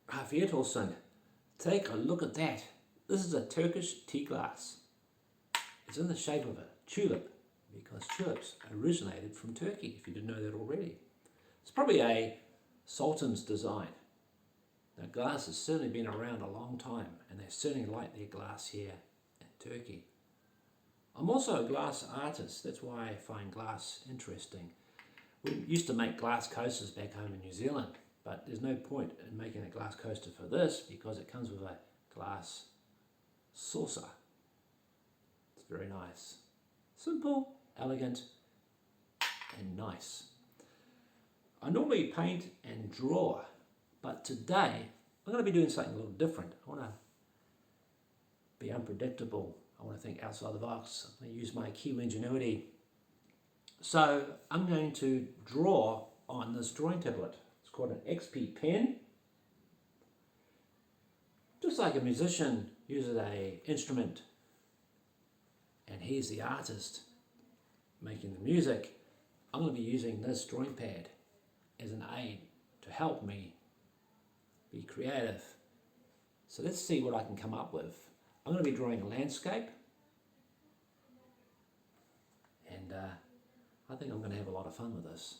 Afiyet olsun. Take a look at that. This is a Turkish tea glass. It's in the shape of a tulip because tulips originated from Turkey, if you didn't know that already. It's probably a sultan's design. Now, glass has certainly been around a long time, and they certainly like their glass here in Turkey. I'm also a glass artist. That's why I find glass interesting. We used to make glass coasters back home in New Zealand, but there's no point in making a glass coaster for this because it comes with a glass saucer. It's very nice. Simple, elegant, and nice. I normally paint and draw, but today I'm going to be doing something a little different. I want to be unpredictable. I want to think outside the box. I'm going to use my Kiwi ingenuity. So I'm going to draw on this drawing tablet. It's called an XP pen. Just like a musician uses an instrument and he's the artist making the music, I'm going to be using this drawing pad as an aid to help me be creative. So let's see what I can come up with. I'm going to be drawing a landscape, and I think I'm going to have a lot of fun with this.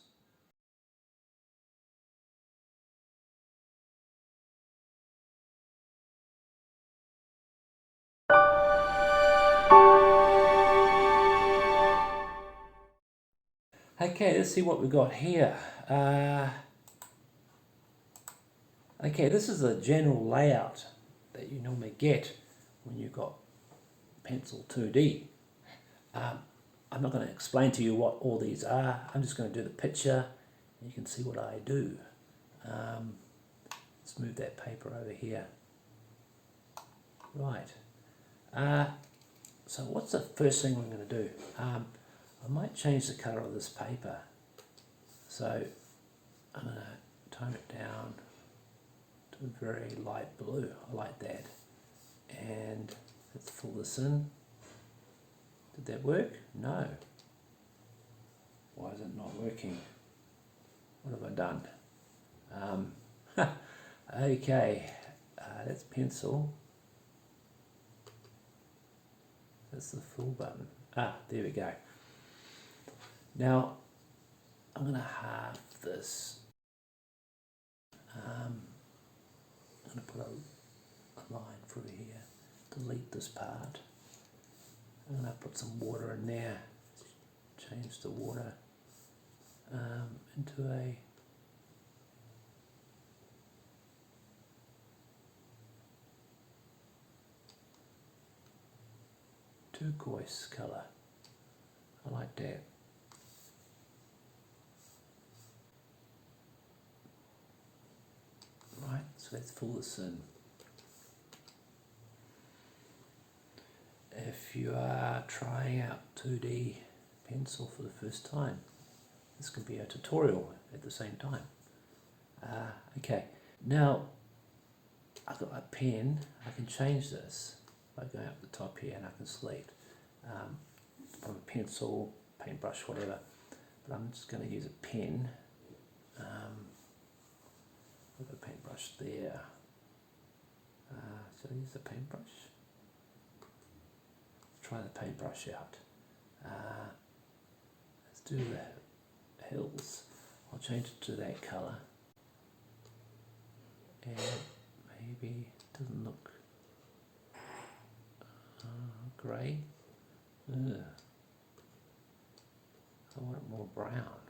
Okay, let's see what we've got here. Okay, this is the general layout that you normally get when you've got pencil 2D. I'm not going to explain to you what all these are. I'm just going to do the picture and you can see what I do. Let's move that paper over here. Right. So what's the first thing we're going to do? I might change the colour of this paper. So I'm going to tone it down to a very light blue. I like that. And let's fill this in. Did that work? No. Why is it not working? What have I done? Okay, that's pencil. That's the full button. Ah, there we go. Now, I'm going to halve this. I'm going to put a line through here, delete this part. I'm going to put some water in there, change the water into a turquoise colour. I like that. Right, so let's fill this in. If you are trying out 2D pencil for the first time, this can be a tutorial at the same time. Okay, now I've got my pen. I can change this by going up the top here and I can select from a pencil, paintbrush, whatever. But I'm just going to use a pen. I've got a paintbrush there. So use the paintbrush. Try the paintbrush out. Let's do the hills. I'll change it to that colour. And maybe it doesn't look grey. I want it more brown.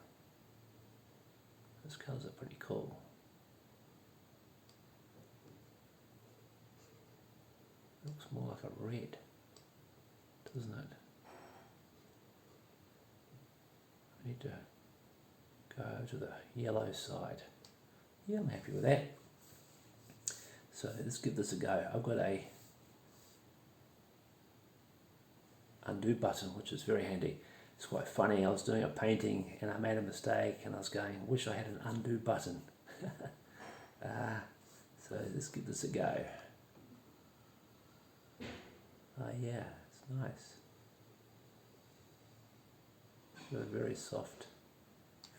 Those colours are pretty cool. It looks more like a red, doesn't it? I need to go to the yellow side. Yeah, I'm happy with that. So let's give this a go. I've got a undo button, which is very handy. It's quite funny. I was doing a painting and I made a mistake and I was going, wish I had an undo button. So let's give this a go. Oh yeah, it's nice. It's got a very soft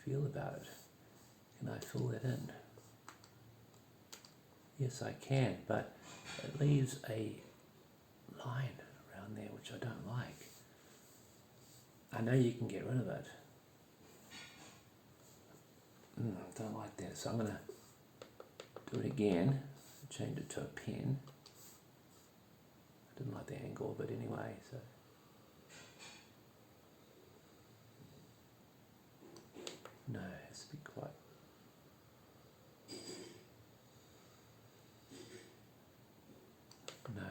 feel about it. Can I fill that in? Yes, I can, but it leaves a line around there which I don't like. I know you can get rid of it. Don't like that, so I'm going to do it again, change it to a pen. I didn't like the angle of it anyway, so. No, it has to be quite. No.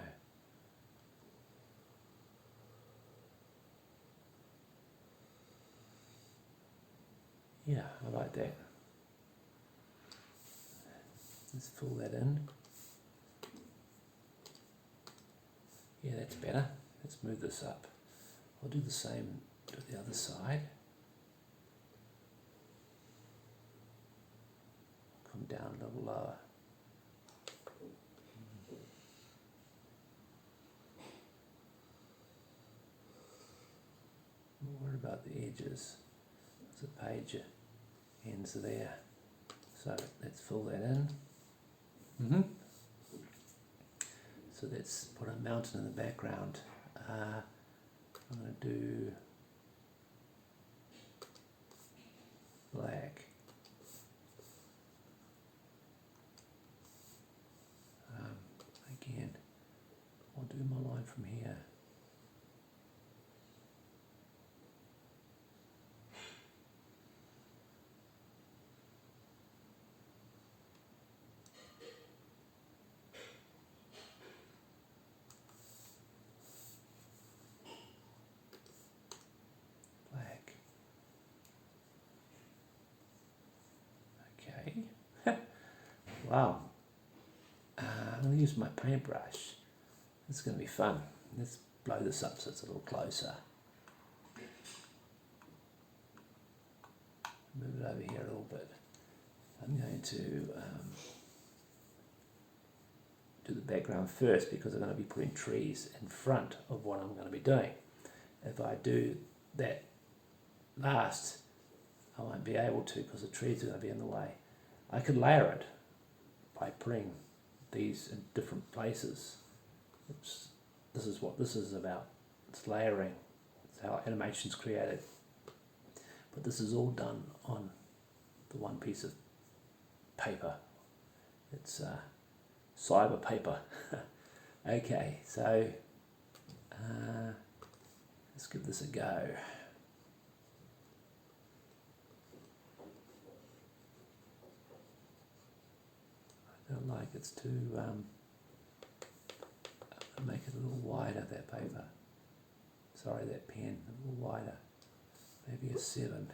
Yeah, I like that. Let's fill that in. Yeah, that's better. Let's move this up. I'll do the same to the other side. Come down a little lower. Don't worry about the edges. The page ends there. So let's fill that in. So let's put a mountain in the background. I'm going to do black. Again, I'll do my line from here. Black. Okay. Wow. I'm going to use my paintbrush. It's going to be fun. Let's blow this up so it's a little closer. Move it over here a little bit. I'm going to do the background first because I'm going to be putting trees in front of what I'm going to be doing. If I do that last, I won't be able to because the trees are going to be in the way. I could layer it by putting these in different places. Oops. This is what this is about. It's layering. It's how animation's created. But this is all done on the one piece of paper. It's cyber paper. Okay, so let's give this a go. I don't like it's too, I'll make it a little wider, that paper. Sorry, that pen, a little wider. Maybe a 7.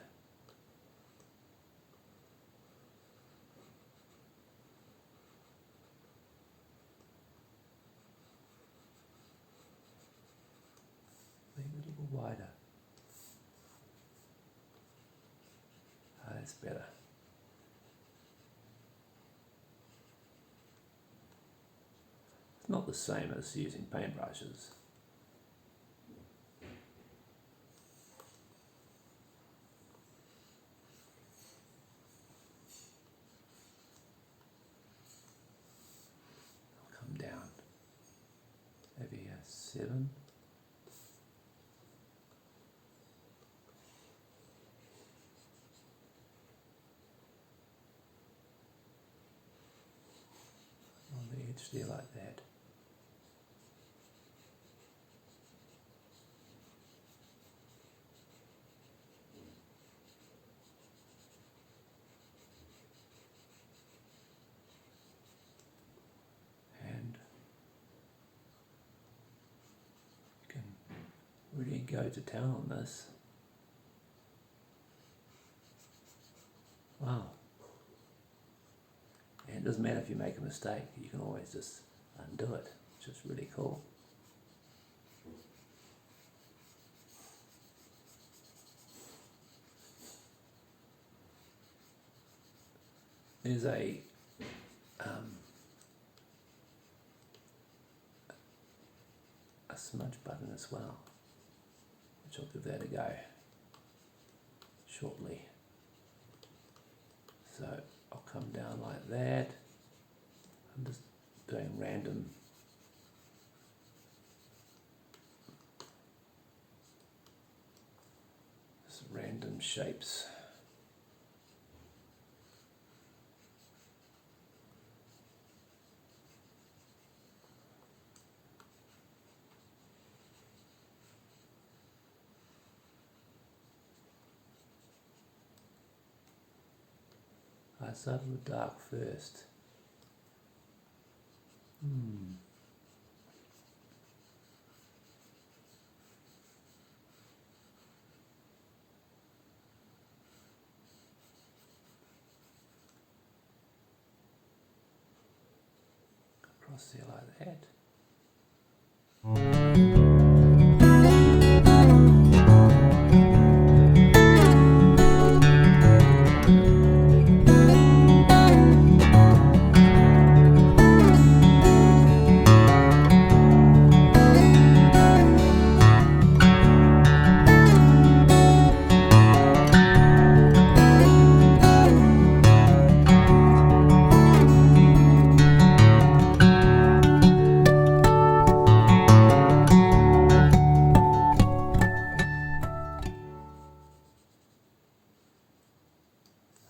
Maybe a little wider. Ah, that's better. It's not the same as using paintbrushes. Down, maybe a 7. On the edge there like that. And you can really go to town on this. Wow. And it doesn't matter if you make a mistake, you can always just undo it, which is really cool. There's a smudge button as well, which I'll give that a go shortly. So I'll come down like that. I'm just doing random shapes. I started with dark first. Across there like that.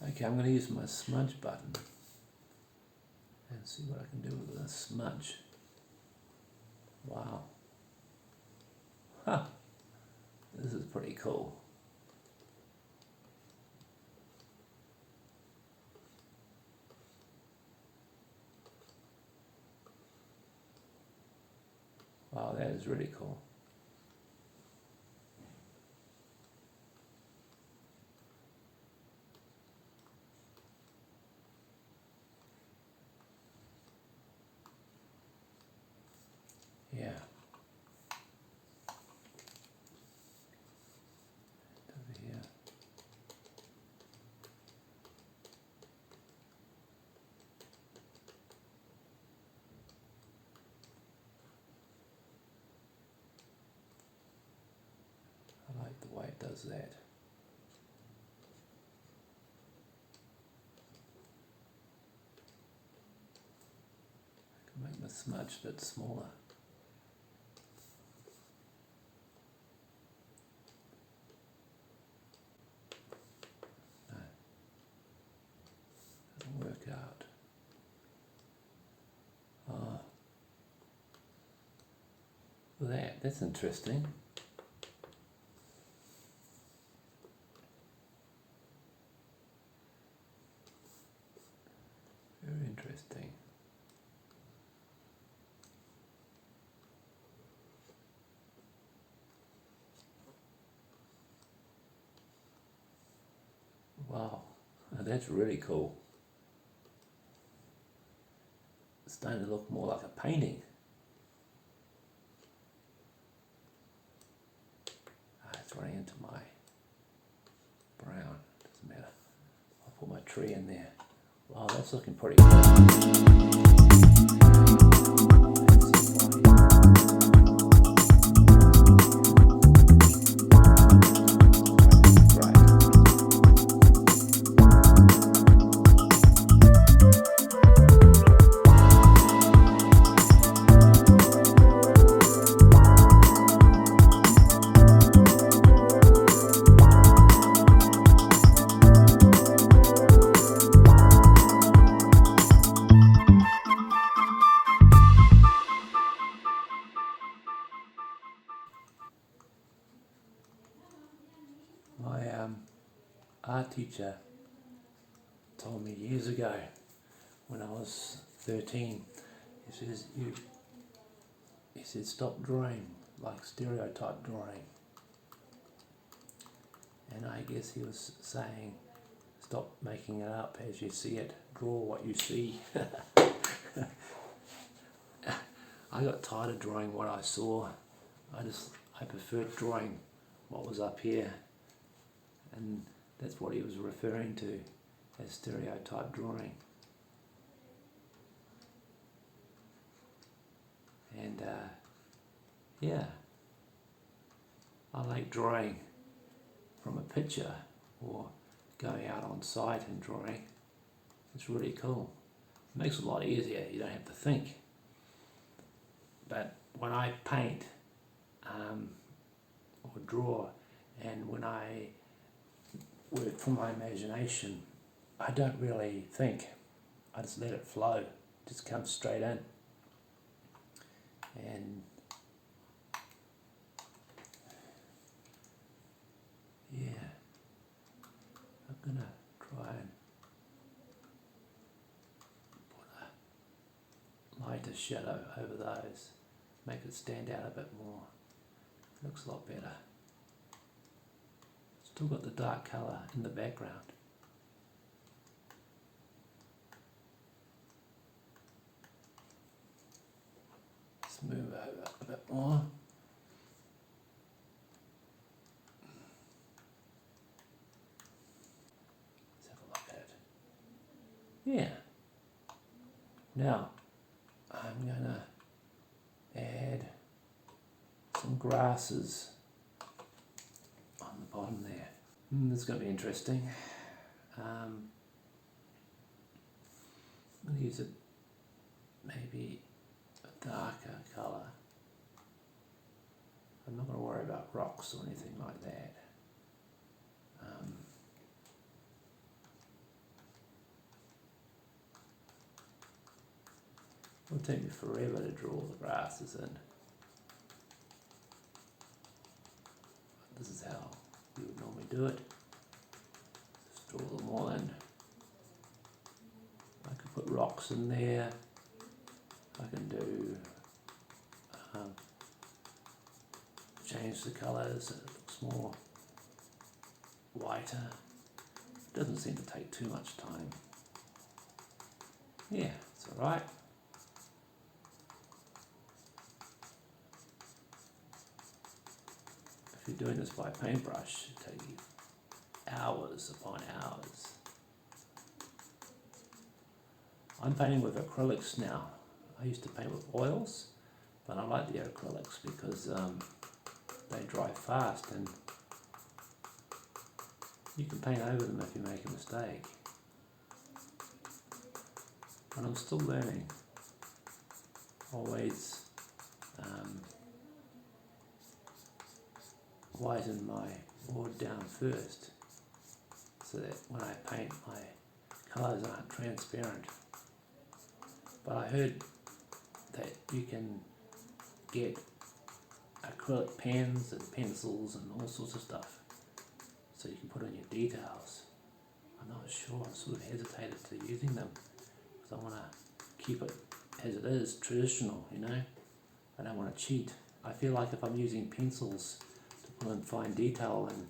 Okay, I'm going to use my smudge button and see what I can do with a smudge. Wow. Huh. This is pretty cool. Wow, that is really cool. Yeah. Over here. I like the way it does that. I can make my smudge a bit smaller. Work out. Oh, that's interesting. Very interesting. Wow, that's really cool. It's starting to look more like a painting. It's running into my brown. Doesn't matter. I'll put my tree in there. Wow, that's looking pretty good. My art teacher told me years ago when I was 13, he said stop drawing like stereotype drawing. And I guess he was saying stop making it up as you see it, draw what you see. I got tired of drawing what I saw. I preferred drawing what was up here. And that's what he was referring to as stereotype drawing. And yeah, I like drawing from a picture or going out on site and drawing. It's really cool. It makes it a lot easier, you don't have to think. But when I paint or draw, and when I work from my imagination, I don't really think. I just let it flow, it just comes straight in. And yeah, I'm gonna try and put a lighter shadow over those, make it stand out a bit more. Looks a lot better. Still got the dark colour in the background. Let's move over a bit more. Let's have a look at it. Yeah. Now, I'm gonna add some grasses on the bottom there. This is going to be interesting. I'm going to use maybe a darker colour. I'm not going to worry about rocks or anything like that. It'll take me forever to draw the grasses in. This is how you would normally do it. Just draw them all in. I can put rocks in there. I can do change the colours so it looks more whiter. It doesn't seem to take too much time. Yeah, it's alright. If you're doing this by paintbrush, it'll take you hours upon hours. I'm painting with acrylics now. I used to paint with oils, but I like the acrylics because they dry fast and you can paint over them if you make a mistake. And I'm still learning. Always whiten my board down first so that when I paint my colours aren't transparent. But I heard that you can get acrylic pens and pencils and all sorts of stuff so you can put in your details. I'm not sure, I'm sort of hesitated to using them because I want to keep it as it is, traditional, you know. I don't want to cheat. I feel like if I'm using pencils to put in fine detail and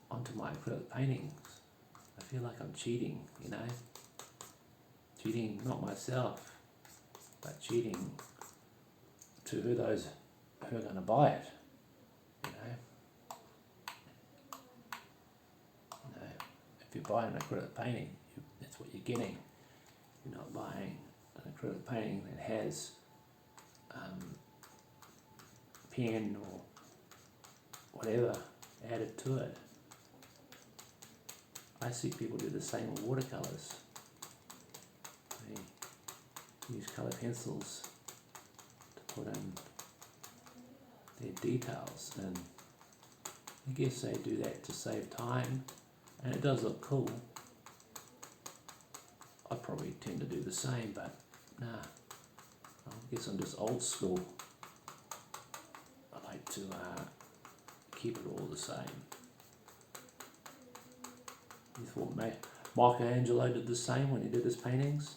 onto my acrylic paintings, I feel like I'm cheating, you know. Cheating not myself, but cheating to those who are going to buy it, you know. You know, if you buy an acrylic painting, that's what you're getting. You're not buying an acrylic painting that has pen or whatever added to it. I see people do the same with watercolours. They use colour pencils to put in their details, and I guess they do that to save time, and it does look cool. I probably tend to do the same, but nah, I guess I'm just old school. I like to keep it all the same. You thought Michelangelo did the same when he did his paintings?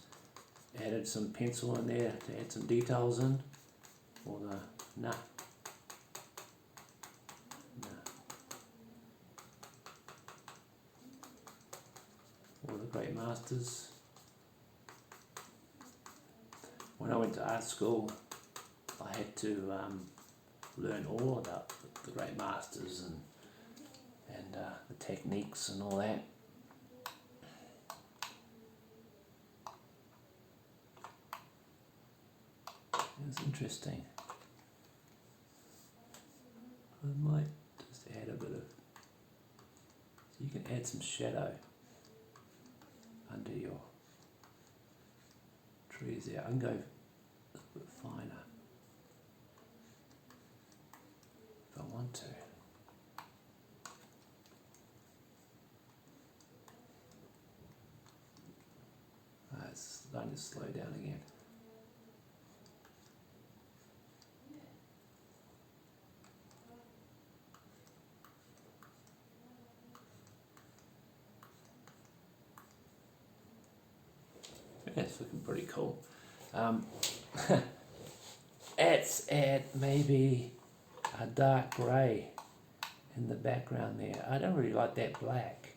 Added some pencil in there to add some details in? Or nah. All the great masters. When I went to art school, I had to learn all about the great masters and the techniques and all that. It was interesting. I might just add a bit of, so you can add some shadow under your trees there. I can go a little bit finer if I want to. It's starting to slow down again. Yeah, it's looking pretty cool. Let's add maybe a dark grey in the background there. I don't really like that black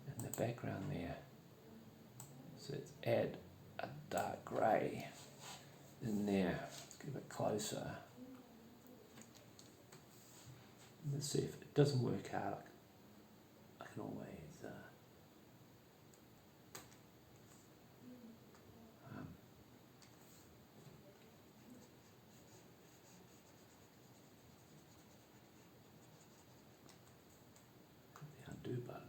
in the background there. So let's add a dark grey in there. Let's get a bit closer. Let's see if it doesn't work out. I can always the undo button.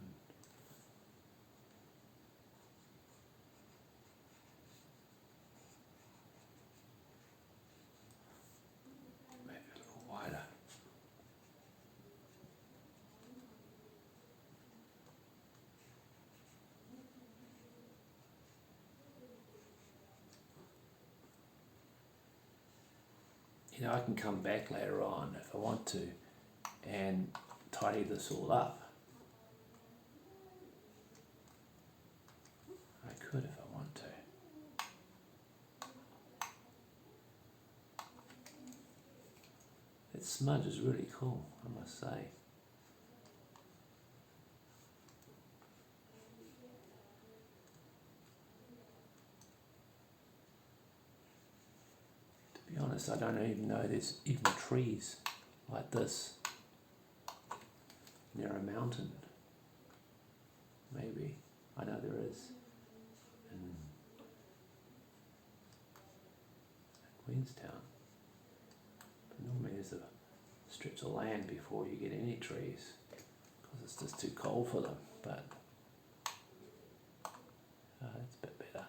Maybe a little wider. You know, I can come back later on if I want to and tidy this all up. I could if I want to. That smudge is really cool, I must say. To be honest, I don't even know there's even trees like this near a mountain. Maybe. I know there is in Queenstown. But normally there's a stretch of land before you get any trees because it's just too cold for them. But it's a bit better.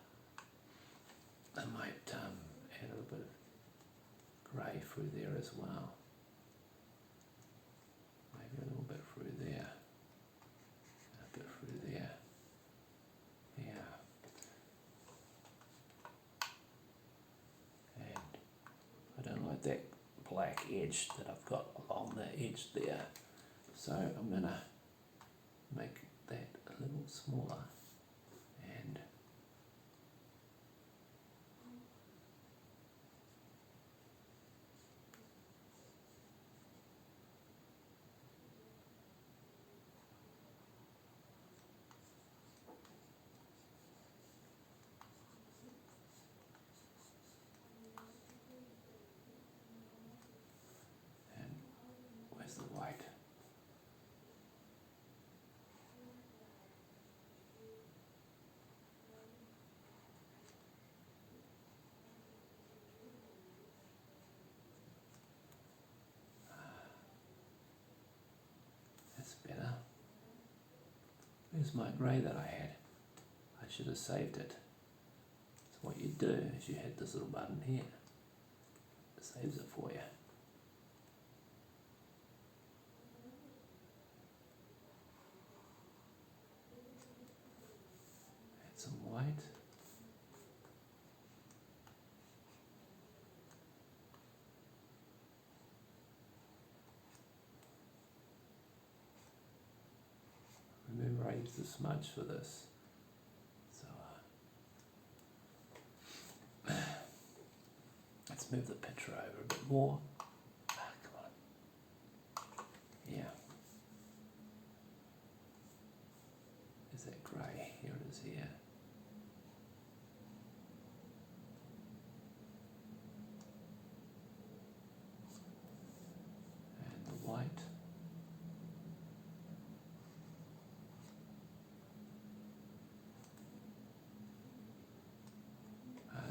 I might add a little bit of grey through there as well. Maybe a little bit through there. A bit through there. Yeah. And I don't like that black edge that I've got along the edge there. So I'm going to make that a little smaller and where's the white? That's better. Where's my grey that I had? I should have saved it. So what you do is you hit this little button here. It saves it for you. Add some white. Remember, I used the smudge for this. So let's move the picture over a bit more. Come on. Yeah. Is that grey? Here it is here. And the white.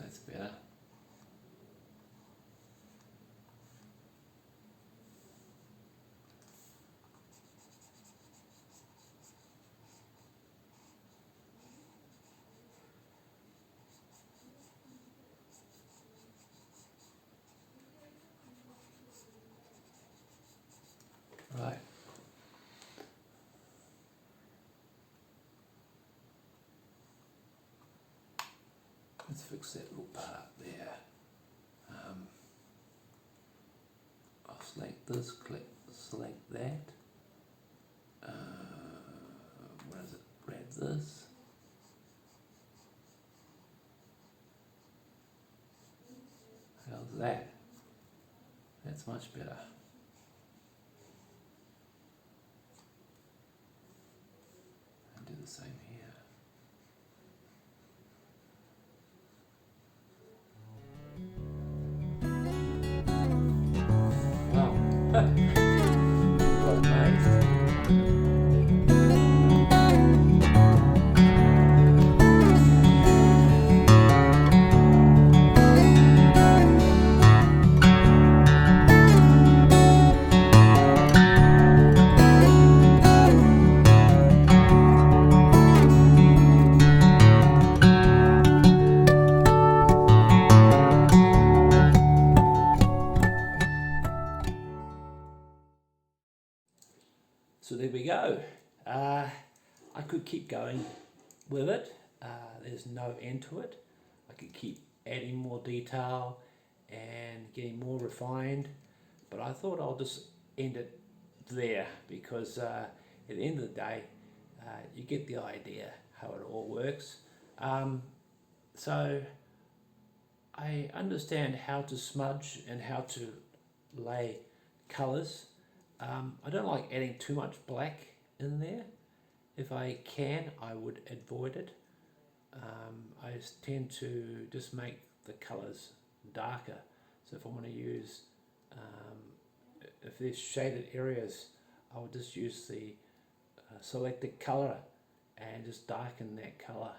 That's better. Let's fix that little part up there. I'll select this, select that. What is it? Grab this. How's that? That's much better. And do the same here. Wow. Got it made. So there we go. I could keep going with it. There's no end to it. I could keep adding more detail and getting more refined, but I thought I'll just end it there because at the end of the day, you get the idea how it all works. So I understand how to smudge and how to lay colours. I don't like adding too much black in there. If I can, I would avoid it. I tend to just make the colours darker. So if I want to use, if there's shaded areas, I would just use the selected colour and just darken that colour.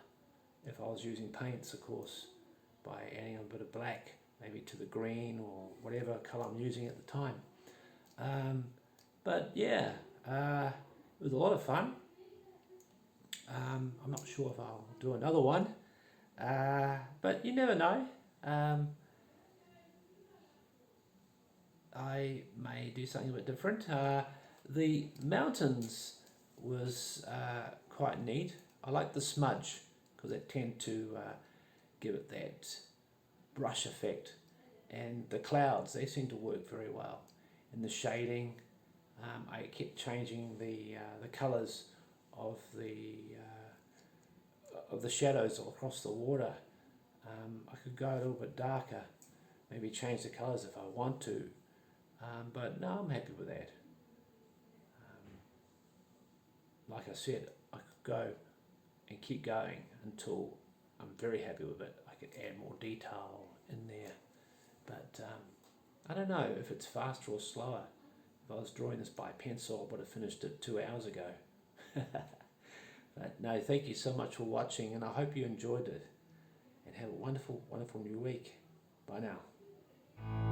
If I was using paints, of course, by adding a bit of black, maybe to the green or whatever colour I'm using at the time. But yeah, it was a lot of fun. I'm not sure if I'll do another one, but you never know. I may do something a bit different. The mountains was quite neat. I like the smudge because they tend to give it that brush effect, and the clouds, they seem to work very well. And the shading, I kept changing the colours of the shadows across the water. I could go a little bit darker, maybe change the colours if I want to, but no, I'm happy with that. Like I said, I could go and keep going until I'm very happy with it. I could add more detail in there, but I don't know if it's faster or slower. If I was drawing this by pencil, I would have finished it 2 hours ago. But no, thank you so much for watching, and I hope you enjoyed it. And have a wonderful, wonderful new week. Bye now.